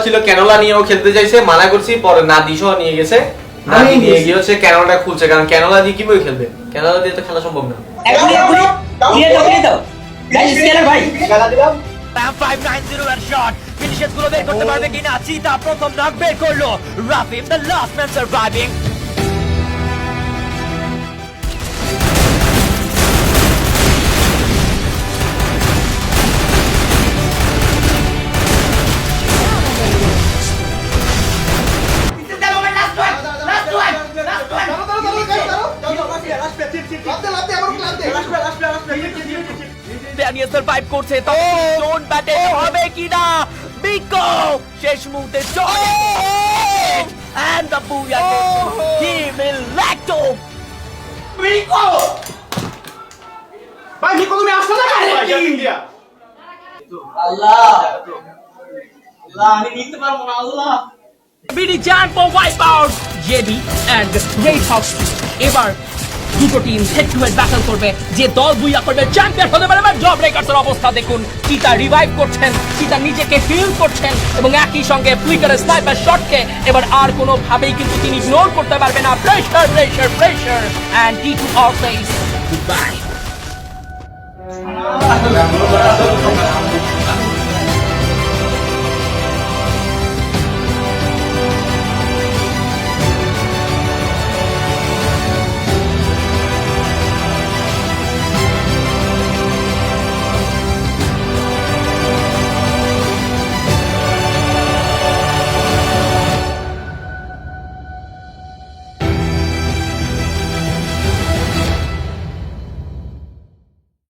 ছিল ক্যানোলা নিয়েও খেলতে চাইছে, মানা করছি, পরে নাদি সহ নিয়ে গেছে। নাদি নিয়ে গিয়ে হচ্ছে ক্যানোলাটা খুলছে, কারণ ক্যানোলা দিয়ে কিভাবে খেলবে, ক্যানোলা দিয়ে তো খেলা সম্ভব না। PAM 590 এর শট ফিনিশেস গুলো বের করতে পারবে কিনা? চিতা প্রথম নক বের করলো। রাফিম the last man surviving. Daniel survive করছে, তবে জোন ব্যাটে হবে কিনা? বিকো শেষ মুহূর্তে চলে এন্ড দ্য বুয়া টিম ইলেক্টো। বিকো ভাই নিকো তুমি আসছো না ইন্ডিয়া? আল্লাহ আল্লাহ আমি নিতে পারবো না আল্লাহ। BD champ for wipe out JB and Red Hawks. এবার দুটো team head to head battle করবে, যে দল বুইয়া করবে চ্যাম্পিয়ন হতে পারে। জব ব্রেকার্সের অবস্থা দেখুন, চিতা রিভাইভ করছেন, চিতা নিজেকে হিল করছেন এবং একই সঙ্গে ফ্লিকারের স্নাইপার শটকে এবার আর কোনো ভাবেই কিন্তু তিনি ইগনোর করতে পারবে না। প্রেসার প্রেসার প্রেসার এন্ড টি2 অলওয়েজ গুড বাই।